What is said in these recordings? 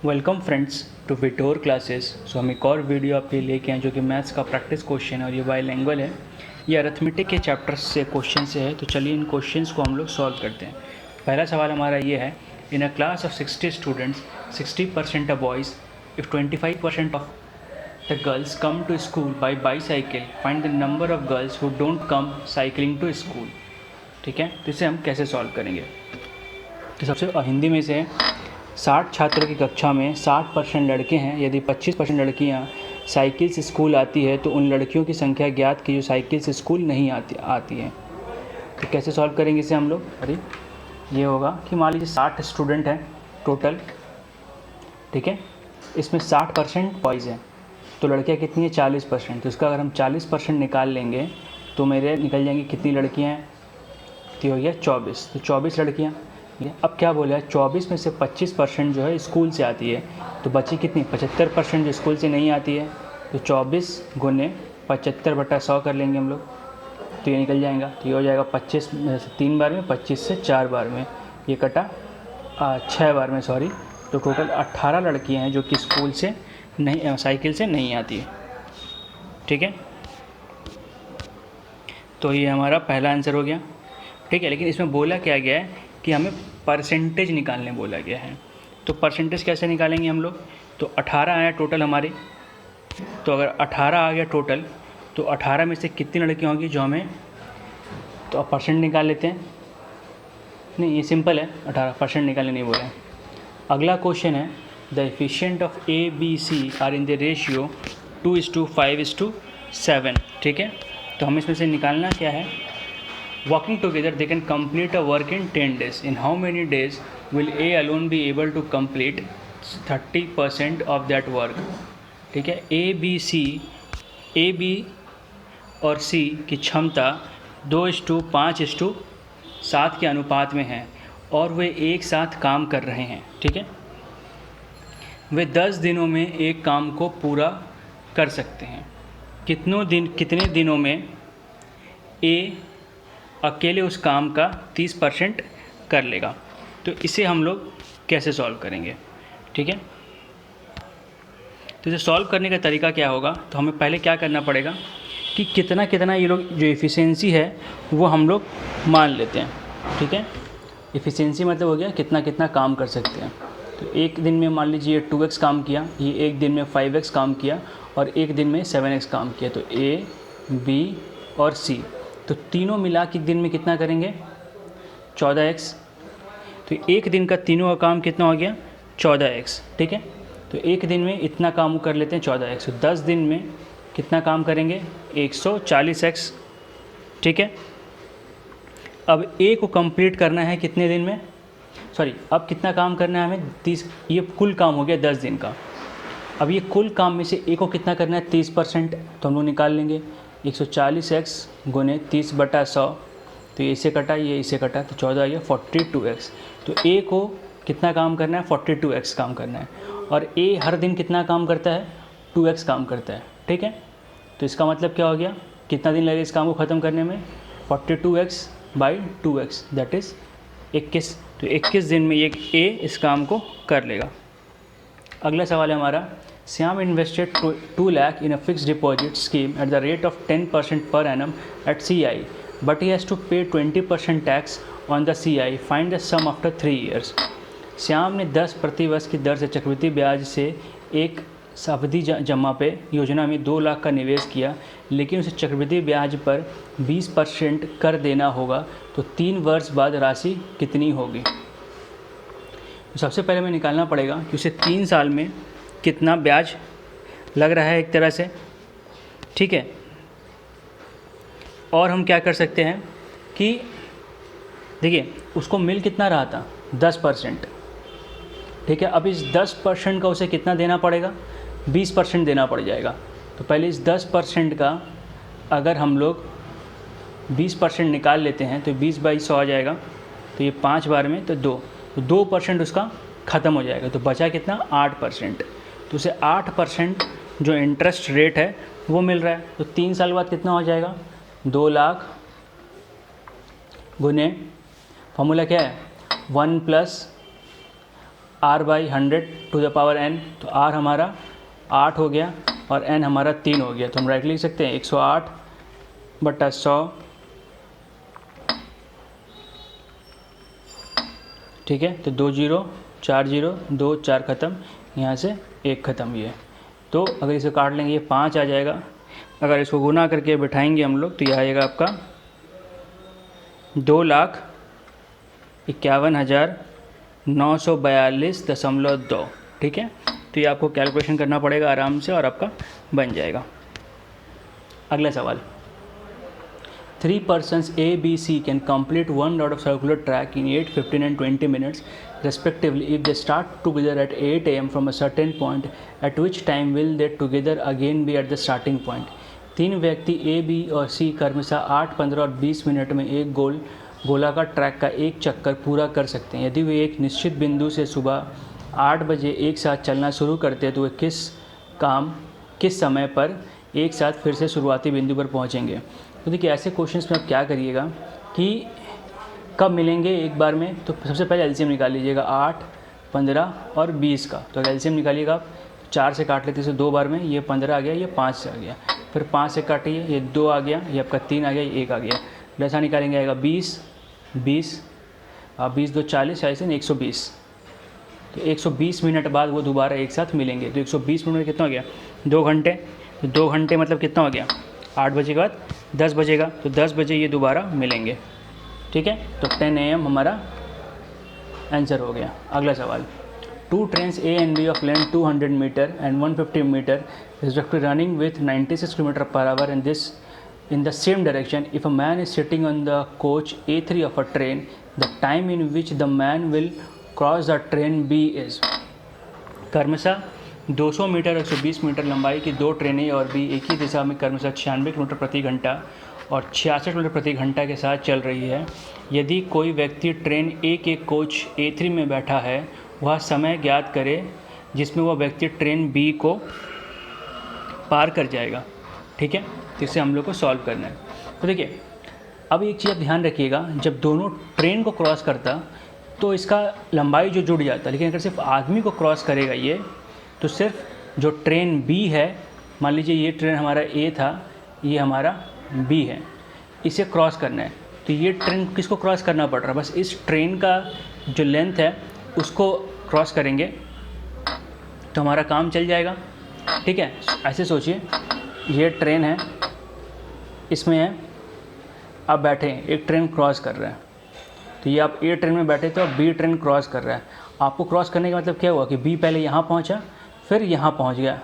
Welcome friends to विटोर classes. So हम एक और वीडियो आपके लिए लेके आए जो कि मैथ्स का प्रैक्टिस क्वेश्चन है और ये बाइलिंगुअल है। ये अरिथमेटिक के चैप्टर से क्वेश्चन से है, तो चलिए इन क्वेश्चंस को हम लोग सॉल्व करते हैं। पहला सवाल हमारा ये है, in a class of 60 students 60% are boys, if 25% of the girls come to school by bicycle, find the number of girls who don't come cycling to school. ठीक है, तो इसे हम कैसे सॉल्व करेंगे। तो सबसे हिंदी में से 60 छात्रों की कक्षा में 60% लड़के हैं। यदि 25% लड़कियां साइकिल से स्कूल आती है तो उन लड़कियों की संख्या ज्ञात की जो साइकिल से स्कूल नहीं आती है। तो कैसे सॉल्व करेंगे इसे हम लोग। अरे ये होगा कि मान लीजिए 60 स्टूडेंट हैं टोटल, ठीक है, इसमें 60% बॉयज़ हैं, तो लड़कियां कितनी है 40%। तो इसका अगर हम 40% निकाल लेंगे तो मेरे निकल जाएंगी कितनी लड़कियाँ हैं, तो हो गया 24। तो 24 लड़कियाँ। अब क्या बोला है, 24 में से 25% जो है स्कूल से आती है, तो बची कितनी 75% जो स्कूल से नहीं आती है। तो 24 गुने 75/100 कर लेंगे हम लोग, तो ये निकल जाएगा। तो ये हो जाएगा 25 में से 3 बार में, 25 से 4 बार में, ये कटा 6 बार में, सॉरी। तो टोटल 18 लड़कियाँ हैं जो कि स्कूल से नहीं, साइकिल से नहीं आती है। ठीक है, तो ये हमारा पहला आंसर हो गया। ठीक है, लेकिन इसमें बोला क्या गया है कि हमें परसेंटेज निकालने बोला गया है। तो परसेंटेज कैसे निकालेंगे हम लोग। तो 18 आया टोटल हमारे, तो अगर 18 आ गया टोटल, तो 18 में से कितनी लड़कियाँ होंगी जो हमें, तो अब परसेंट निकाल लेते हैं। नहीं, ये सिंपल है, 18% निकालने नहीं बोला है। अगला क्वेश्चन है, the efficient of A B C are in the ratio 2:5:7। ठीक है, तो हमें इसमें से निकालना क्या है। Working together, they can complete a work in 10 days. In how many days will A alone be able to complete 30% of that work? ठीक है, A, B और C की क्षमता 2:5:7 के अनुपात में है और वे एक साथ काम कर रहे हैं। ठीक है, वे 10 दिनों में एक काम को पूरा कर सकते हैं। कितने दिनों में A अकेले उस काम का 30% कर लेगा। तो इसे हम लोग कैसे सॉल्व करेंगे। ठीक है, तो इसे सॉल्व करने का तरीका क्या होगा, तो हमें पहले क्या करना पड़ेगा कि कितना कितना ये लोग जो एफिशिएंसी है वो हम लोग मान लेते हैं। ठीक है, एफिशिएंसी मतलब हो गया कितना कितना काम कर सकते हैं। तो एक दिन में मान लीजिए 2x काम किया, ये एक दिन में 5x काम किया और एक दिन में 7x काम किया। तो A, B और C, तो तीनों मिला के दिन में कितना करेंगे 14x। तो एक दिन का तीनों का काम कितना हो गया 14x। ठीक है, तो एक दिन में इतना काम कर लेते हैं 14x। तो 10 दिन में कितना काम करेंगे 140x। ठीक है, अब A को कंप्लीट करना है कितने दिन में, सॉरी अब कितना काम करना है हमें 30। ये कुल काम हो गया 10 दिन का। अब ये कुल काम में से A को कितना करना है 30%, तो हम लोग निकाल लेंगे 140x गुने 30/100। तो ये इसे कटा, ये इसे कटा, तो 14 आ गया 42x। तो A को कितना काम करना है 42x काम करना है और A हर दिन कितना काम करता है 2x काम करता है। ठीक है, तो इसका मतलब क्या हो गया, कितना दिन लगेगा इस काम को ख़त्म करने में 42x/2x दैट इज़ 21। तो 21 दिन में ये A इस काम को कर लेगा। अगला सवाल है हमारा, Shyam invested 2 lakh in a fixed deposit scheme at the rate of 10% per annum at CI, but he has to pay 20% tax on the CI. Find the sum after 3 years. Shyam ने 10 प्रतिवर्ष की दर से चक्रवृद्धि ब्याज से एक सावधि जमा पे योजना में 2 लाख का निवेश किया, लेकिन उसे चक्रवृद्धि ब्याज पर 20% कर देना होगा। तो 3 वर्ष बाद राशि कितनी होगी। तो सबसे पहले हमें निकालना पड़ेगा कि उसे 3 साल में कितना ब्याज लग रहा है एक तरह से। ठीक है, और हम क्या कर सकते हैं कि देखिए उसको मिल कितना रहा था 10%। ठीक है, अब इस 10% का उसे कितना देना पड़ेगा 20% देना पड़ जाएगा। तो पहले इस 10% का अगर हम लोग 20% निकाल लेते हैं तो 20/100 आ जाएगा। तो ये 5 बार में तो 2% उसका ख़त्म हो जाएगा। तो बचा कितना 8%। तो उसे 8% जो इंटरेस्ट रेट है वो मिल रहा है। तो 3 साल बाद कितना हो जाएगा 2 लाख गुने, फॉर्मूला क्या है 1 + r/100 तो r हमारा 8 हो गया और n हमारा 3 हो गया। तो हम राइट लिख सकते हैं 108/100, ठीक है। तो 2 0 4 0 2 4 ख़त्म, यहाँ से 1 ख़त्म ये। तो अगर इसे काट लेंगे ये 5 आ जाएगा। अगर इसको गुना करके बिठाएंगे हम लोग तो यह आएगा आपका 2,51,942.2, ठीक है। तो ये आपको कैलकुलेशन करना पड़ेगा आराम से और आपका बन जाएगा। अगला सवाल, 3 persons A, B, C can complete 1 round of circular track in 8, 15 and 20 minutes respectively if they start together at 8 AM from a certain point, at which time will they together again be at the starting point? 3 व्यक्ति A, B और C क्रमशः 8, 15 और 20 minute में एक गोलाकार track का एक चक्कर पूरा कर सकते हैं। यदि वे एक निश्चित बिंदु से सुबह 8 बजे एक साथ चलना शुरू करते हैं तो वे किस समय पर एक साथ फिर से शुरुआती बिंदु पर पहुंचेंगे। तो देखिए ऐसे क्वेश्चंस में आप क्या करिएगा कि कब मिलेंगे एक बार में, तो सबसे पहले एलसीएम निकाल लीजिएगा 8, 15 और 20 का। तो एलसीएम निकालिएगा आप, 4 से काट लेते हैं 2 बार में, ये 15 आ गया, ये 5 से आ गया। फिर 5 से काटिए, ये 2 आ गया, ये आपका 3 आ गया, ये 1 आ गया। जैसा निकालेंगे आएगा 20 20 2 40, 40 120। तो 120 मिनट बाद वो दोबारा एक साथ मिलेंगे। तो 120 मिनट में कितना हो गया, 2 घंटे। तो 2 घंटे मतलब कितना हो गया, 8 बजे के बाद 10 बजेगा, तो 10 बजे ये दोबारा मिलेंगे, ठीक है। तो 10 AM हमारा आंसर हो गया। अगला सवाल, 2 trains A and B of length 200 meter and 150 meter respectively running with 96 km/h in the same direction. If a man is sitting on the coach A3 of a train, the time in which the man will cross the train B is। क्रमशः 200 metre 120 metre लंबाई की 2 ट्रेनें और भी एक ही दिशा में क्रमशः 96 kilometre प्रति घंटा और 66 किलोमीटर प्रति घंटा के साथ चल रही है। यदि कोई व्यक्ति ट्रेन ए के कोच A3 में बैठा है, वह समय ज्ञात करे जिसमें वह व्यक्ति ट्रेन बी को पार कर जाएगा, ठीक है। तो इसे हम लोग को सॉल्व करना है। तो देखिए अब एक चीज़ आप ध्यान रखिएगा, जब दोनों ट्रेन को क्रॉस करता तो इसका लंबाई जो जुड़ जाता, लेकिन अगर सिर्फ आदमी को क्रॉस करेगा ये, तो सिर्फ जो ट्रेन बी है, मान लीजिए ये ट्रेन हमारा ए था, ये हमारा बी है, इसे क्रॉस करना है। तो ये ट्रेन किसको क्रॉस करना पड़ रहा है, बस इस ट्रेन का जो लेंथ है उसको क्रॉस करेंगे तो हमारा काम चल जाएगा, ठीक है। ऐसे सोचिए, ये ट्रेन है, इसमें है, आप बैठे हैं, एक ट्रेन क्रॉस कर रहा है, तो ये आप ए ट्रेन में बैठे थे और बी ट्रेन क्रॉस कर रहा है। आपको क्रॉस करने का मतलब क्या हुआ कि बी पहले यहाँ पहुँचा, फिर यहाँ पहुँच गया।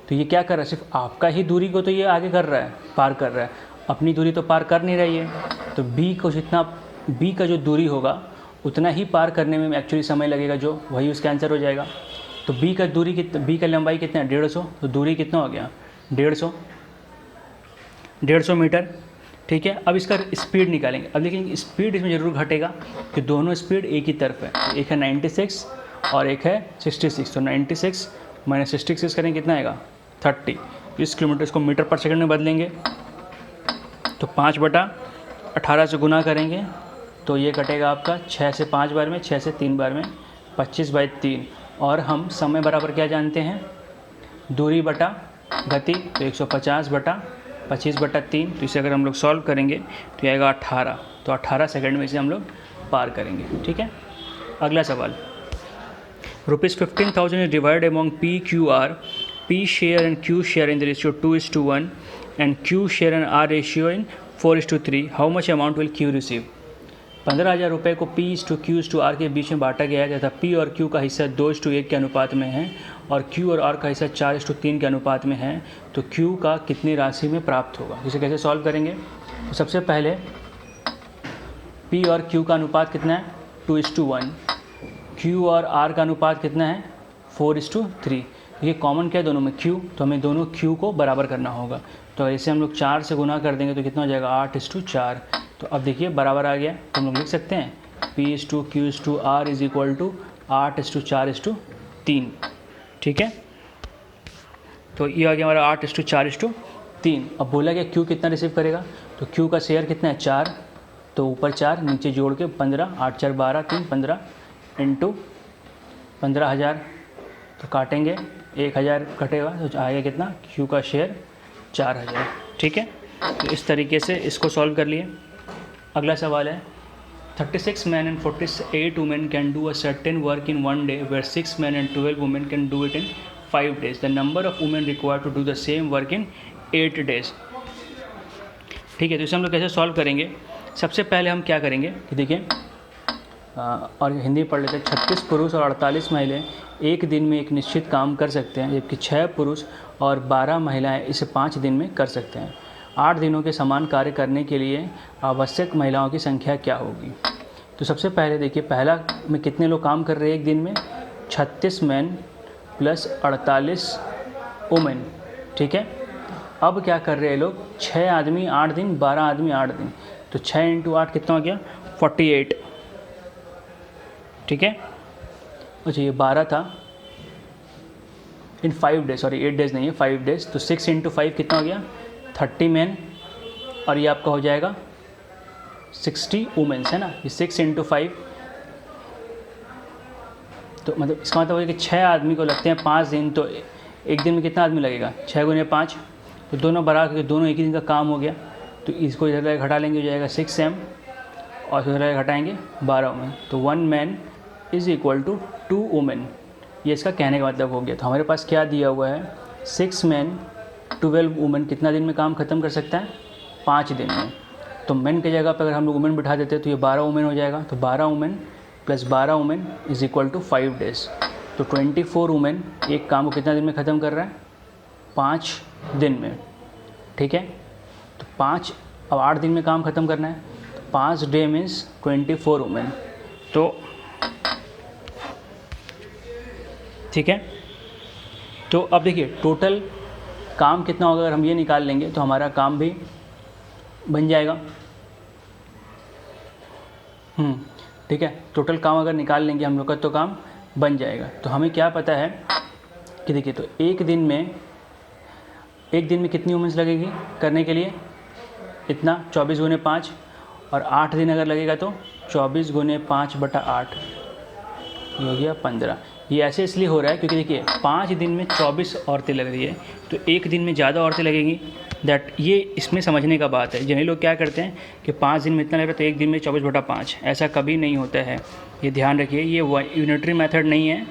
तो ये क्या कर रहा है, सिर्फ आपका ही दूरी को तो ये आगे कर रहा है, पार कर रहा है, अपनी दूरी तो पार कर नहीं रही है। तो बी को जितना, बी का जो दूरी होगा उतना ही पार करने में एक्चुअली समय लगेगा, जो वही उसका आंसर हो जाएगा। तो बी का दूरी कितना, बी का लंबाई कितना है, 150। तो दूरी कितना हो गया, 150 मीटर, ठीक है। अब इसका स्पीड निकालेंगे। अब लेकिन स्पीड इसमें ज़रूर घटेगा कि दोनों स्पीड एक ही तरफ है, एक है 96 और एक है 66। तो 96 - 66 करेंगे कितना आएगा, 30। 20 किलोमीटर, इसको मीटर पर सेकंड में बदलेंगे तो 5/18 से गुना करेंगे तो ये कटेगा आपका 6 से 5 बार में, 6 से 3 बार में, 25/3। और हम समय बराबर क्या जानते हैं, दूरी बटा गति, तो 150/25/3। तो इसे अगर हम लोग सॉल्व करेंगे तो आएगा 18। तो 18 सेकंड में इसे हम लोग पार करेंगे, ठीक है। अगला सवाल, ₹15,000 is divided among P, Q, R. P share and Q share in the ratio 2:1 and Q share and R ratio in 4:3. How much amount will Q receive? 15,000 रुपये को P/Q/R के बीच में बांटा गया है तथा P और Q का हिस्सा 2:1 के अनुपात में है और Q और R का हिस्सा 4:3 के अनुपात में है। तो Q का कितनी राशि में प्राप्त होगा, इसे कैसे सॉल्व करेंगे। तो सबसे पहले P और Q का अनुपात कितना है, 2:1। Q और R का अनुपात कितना है, 4:3। ये कॉमन क्या है दोनों में, Q, तो हमें दोनों Q को बराबर करना होगा। तो इसे हम लोग 4 से गुना कर देंगे तो कितना हो जाएगा, 8:4। तो अब देखिए बराबर आ गया, तो हम लोग लिख सकते हैं P/Q/R इज इक्वल टू 8:4:3, ठीक है। तो ये आ गया हमारा 8:4:3। अब बोला गया Q कितना रिसीव करेगा, तो Q का शेयर कितना है, 4। तो ऊपर 4 नीचे जोड़ के 15, 8 4 12 3 15 इंटू 15,000, तो काटेंगे 1,000 कटेगा तो आएगा कितना, Q का शेयर 4,000। ठीक है, तो इस तरीके से इसको सॉल्व कर लिए। अगला सवाल है 36 men and 48 women can do a certain work in one day where 6 men and 12 women can do it in 5 days. The number of women required to do the same work in 8 days. ठीक है, तो इसे हम लोग कैसे solve करेंगे। सबसे पहले हम क्या करेंगे कि देखिए और हिंदी पढ़ लेते हैं। 36 पुरुष और 48 महिलाएं एक दिन में एक निश्चित काम कर सकते हैं, जबकि 6 पुरुष और 12 महिलाएं इसे 5 दिन में कर सकते हैं। 8 दिनों के समान कार्य करने के लिए आवश्यक महिलाओं की संख्या क्या होगी। तो सबसे पहले देखिए, पहला में कितने लोग काम कर रहे हैं एक दिन में, 36 मैन प्लस 48 वुमेन। ठीक है, अब क्या कर रहे हैं लोग, 6 आदमी 8 दिन, 12 आदमी 8 दिन, तो 6 × 8 कितना हो गया, 48। ठीक है, अच्छा ये 12 था इन 5 डेज, सॉरी 8 डेज नहीं है, 5 डेज, तो 6 × 5 कितना हो गया, 30 मैन, और ये आपका हो जाएगा 60 वुमेन्स, है ना। ये 6 × 5, तो मतलब इसका मतलब है कि 6 आदमी को लगते हैं 5 दिन, तो एक दिन में कितना आदमी लगेगा, 6 × 5, तो दोनों बराबर के दोनों एक ही दिन का काम हो गया। तो इसको इधर घटा लेंगे, हो जाएगा 6 m, और इधर घटाएंगे 12 वुमेन, तो 1 man is equal to 2 women. ये इसका कहने का मतलब हो गया। तो हमारे पास क्या दिया हुआ है, 6 मैन 12 वुमेन कितना दिन में काम ख़त्म कर सकता है, 5 दिन में। तो मैन की जगह पर अगर हम लोग वुमेन बिठा देते हैं तो ये 12 वुमेन हो जाएगा। तो 12 women plus 12 women is equal to 5 days. तो 24 वुमेन एक काम को कितना दिन में ख़त्म कर रहा है, 5 दिन में। ठीक है, तो 5, अब 8 दिन में काम ख़त्म करना है, तो 5 डे मीन्स 24 वुमेन। तो ठीक है, तो अब देखिए टोटल काम कितना होगा, अगर हम ये निकाल लेंगे तो हमारा काम भी बन जाएगा। ठीक है, टोटल काम अगर निकाल लेंगे हम लोग का तो काम बन जाएगा। तो हमें क्या पता है कि देखिए, तो एक दिन में कितनी वुमेन्स लगेगी करने के लिए, इतना 24 × 5, और 8 दिन अगर लगेगा तो 24 × 5/8, ये हो गया 15। ये ऐसे इसलिए हो रहा है क्योंकि देखिए 5 दिन में 24 औरतें लग रही है, तो एक दिन में ज़्यादा औरतें लगेंगी। ये इसमें समझने का बात है। जिन्हें लोग क्या करते हैं कि 5 दिन में इतना लग रहा है तो एक दिन में 24/5, ऐसा कभी नहीं होता है, ये ध्यान रखिए। ये यूनिटरी मेथड नहीं है,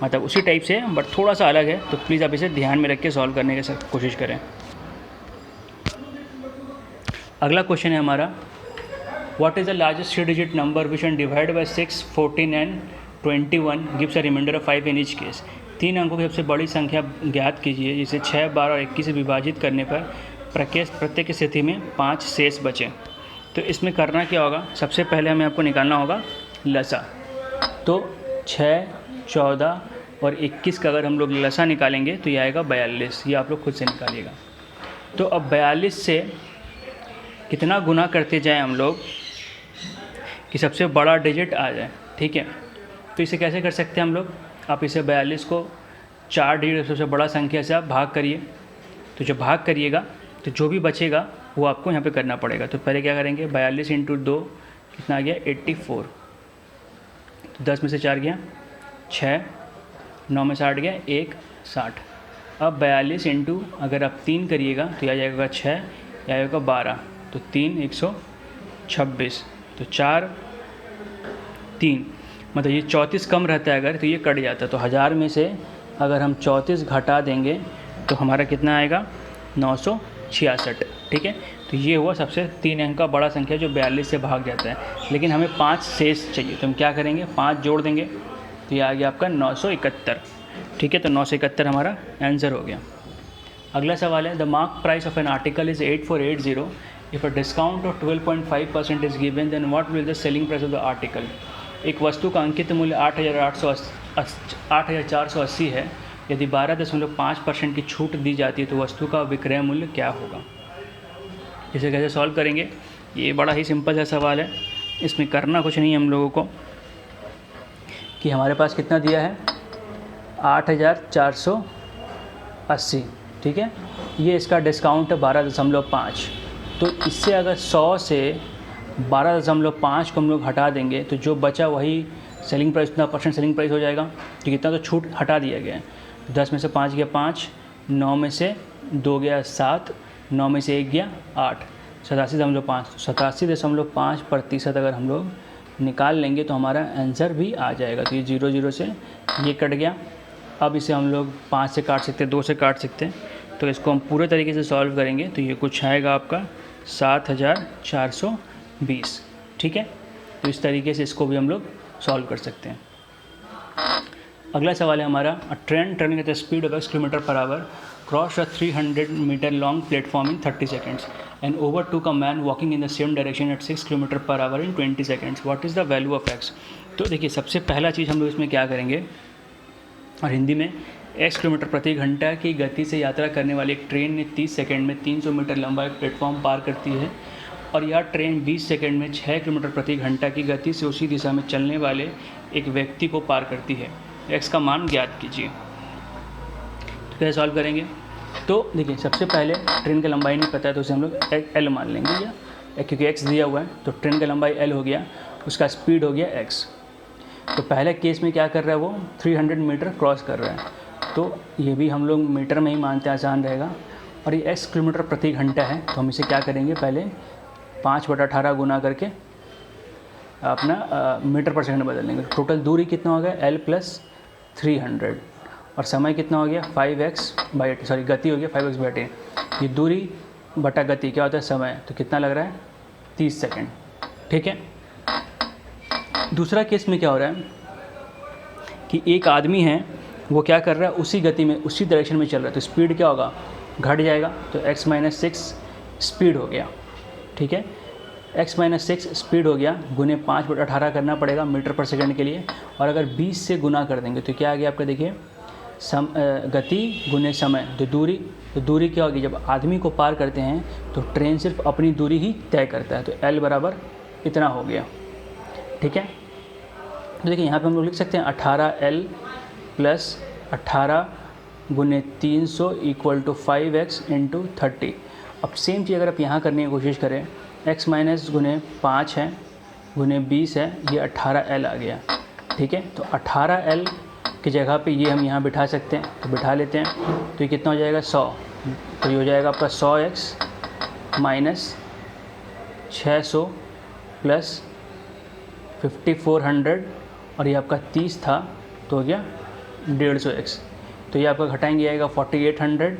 मतलब उसी टाइप से है बट थोड़ा सा अलग है। तो प्लीज़ आप इसे ध्यान में रख के सॉल्व करने की कोशिश करें। अगला क्वेश्चन है हमारा, what is the largest 3-digit number which can divide by 6, 14 and 21 gives a remainder of 5 in each case. 3 अंकों की सबसे बड़ी संख्या ज्ञात कीजिए जिसे 6, 12 और 21 से विभाजित करने पर प्रत्येक स्थिति में 5 शेष बचे। तो इसमें करना क्या होगा, सबसे पहले हमें आपको निकालना होगा लसा। तो 6, 14 और 21 का अगर हम लोग लसा निकालेंगे तो ये आएगा 42। ये आप लोग खुद से निकालिएगा। तो अब 42 से कितना गुना करते जाएं हम लोग कि सबसे बड़ा डिजिट आ जाए। ठीक है, तो इसे कैसे कर सकते हैं हम लोग, आप इसे 42 को 4 डिजिट सबसे बड़ा संख्या से आप भाग करिए। तो जब भाग करिएगा तो जो भी बचेगा वो आपको यहाँ पे करना पड़ेगा। तो पहले क्या करेंगे, 42 × 2 कितना आ गया, 84। तो 10 में से 4 गया 6, 9 में से 8 गया 1, 60। अब 42 × अगर आप 3 करिएगा तो यह आ जाएगा 6, यह आएगा 12, तो 3 126, तो 4 3, मतलब ये 34 कम रहता है अगर, तो ये कट जाता है। तो 1000 में से अगर हम 34 घटा देंगे तो हमारा कितना आएगा, 966। ठीक है, तो ये हुआ सबसे 3 अंक का बड़ा संख्या जो 42 से भाग जाता है। लेकिन हमें 5 शेष चाहिए, तो हम क्या करेंगे, 5 जोड़ देंगे, तो ये आ गया आपका 971। ठीक है, तो 971 हमारा आंसर हो गया। अगला सवाल है, the mark price of an article is 8480। If a discount of 12.5% is given then what will the selling price of the article. एक वस्तु का अंकित मूल्य 8,480 है। यदि 12.5% की छूट दी जाती है तो वस्तु का विक्रय मूल्य क्या होगा। इसे कैसे सॉल्व करेंगे, ये बड़ा ही सिंपल सा सवाल है। इसमें करना कुछ नहीं है हम लोगों को कि हमारे पास कितना दिया है, 8,480। ठीक है, ये इसका डिस्काउंट है 12.5। तो इससे अगर 100 से 12.5 को हम लोग हटा देंगे तो जो बचा वही सेलिंग प्राइस उतना परसेंट सेलिंग प्राइस हो जाएगा, तो कितना तो छूट हटा दिया गया है। 10 में से 5 गया 5, 9 में से 2 गया 7, 9 में से 1 गया 8, 87.5। 87.5% अगर हम लोग निकाल लेंगे तो हमारा आंसर भी आ जाएगा। तो ये 0 0 से ये कट गया। अब इसे हम लोग 5 से काट सकते हैं, 2 से काट सकते हैं। तो इसको हम पूरे तरीके से सॉल्व करेंगे तो ये कुछ आएगा आपका 7420। ठीक है, तो इस तरीके से इसको भी हम लोग सॉल्व कर सकते हैं। अगला सवाल है हमारा, a train turning at the speed of x km/h cross a 300 metre long platform in 30 seconds and overtook a man walking in the same direction at 6 km/h in 20 seconds. What is the value of x? तो देखिए, सबसे पहला चीज़ हम लोग इसमें क्या करेंगे, और हिंदी में x किलोमीटर प्रति घंटा की गति से यात्रा करने वाली एक ट्रेन ने 30 सेकंड में 300 मीटर लंबा एक प्लेटफॉर्म पार करती है, और यह ट्रेन 20 सेकंड में 6 किलोमीटर प्रति घंटा की गति से उसी दिशा में चलने वाले एक व्यक्ति को पार करती है। x का मान ज्ञात कीजिए। तो कैसे सॉल्व करेंगे? तो देखिए, सबसे पहले ट्रेन की लंबाई नहीं पता है तो उसे हम लोग l मान लेंगे, या क्योंकि x दिया हुआ है तो ट्रेन की लंबाई l हो गया, उसका स्पीड हो गया x। तो पहले केस में क्या कर रहा है, वो 300 मीटर क्रॉस कर रहा है, तो ये भी हम लोग मीटर में ही मानते हैं, आसान रहेगा। और ये x किलोमीटर प्रति घंटा है, तो हम इसे क्या करेंगे, पहले 5/18 गुना करके अपना मीटर पर सेकंड बदल लेंगे। टोटल दूरी कितना हो गया, l + 300, और समय कितना हो गया 5x/8, सॉरी गति हो गया 5x/8। ये दूरी बटा गति क्या होता है, समय, तो कितना लग रहा है 30 सेकेंड। ठीक है, दूसरा केस में क्या हो रहा है कि एक आदमी है, वो क्या कर रहा है, उसी गति में उसी डायरेक्शन में चल रहा है, तो स्पीड क्या होगा, घट जाएगा, तो x - 6 स्पीड हो गया। ठीक है, x - 6 स्पीड हो गया, गुने 5/18 करना पड़ेगा मीटर पर सेकंड के लिए, और अगर 20 से गुना कर देंगे तो क्या आ गया आपका, देखिए गति गुने समय, तो दूरी क्या होगी, जब आदमी को पार करते हैं तो ट्रेन सिर्फ अपनी दूरी ही तय करता है, तो l बराबर इतना हो गया। ठीक है, तो देखिए यहाँ पे हम लोग लिख सकते हैं 18l + 18 गुने 300 = 5x × 30। अब सेम चीज़ अगर आप यहाँ करने की कोशिश करें, x - गुने 5 है गुने 20 है, ये 18l आ गया। ठीक है, तो 18l की जगह पे ये हम यहाँ बिठा सकते हैं, तो बिठा लेते हैं, तो ये कितना हो जाएगा 100, तो ये हो जाएगा आपका 100x - 600 + 5400, और ये आपका 30 था तो हो गया 150x, तो ये आपका घटाएंगे आएगा 4800,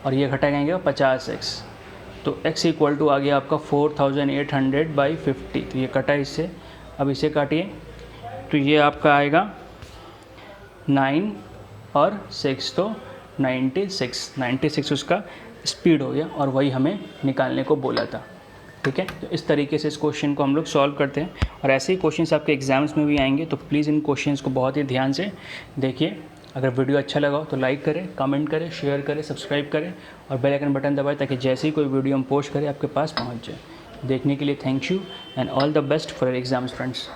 और ये घटाएंगे 50x, तो x = आ गया आपका 4800/50। तो ये कटा इससे, अब इसे काटिए, तो ये आपका आएगा 9 और 6, तो 96 उसका स्पीड हो गया, और वही हमें निकालने को बोला था। ठीक है, तो इस तरीके से इस क्वेश्चन को हम लोग सॉल्व करते हैं, और ऐसे ही क्वेश्चंस आपके एग्जाम्स में भी आएंगे, तो प्लीज़ इन क्वेश्चंस को बहुत ही ध्यान से देखिए। अगर वीडियो अच्छा लगा हो तो लाइक करें, कमेंट करें, शेयर करें, सब्सक्राइब करें, और बेल आइकन बटन दबाएं, ताकि जैसे ही कोई वीडियो हम पोस्ट करें आपके पास पहुंच जाए। देखने के लिए thank you and all the best for your exams friends.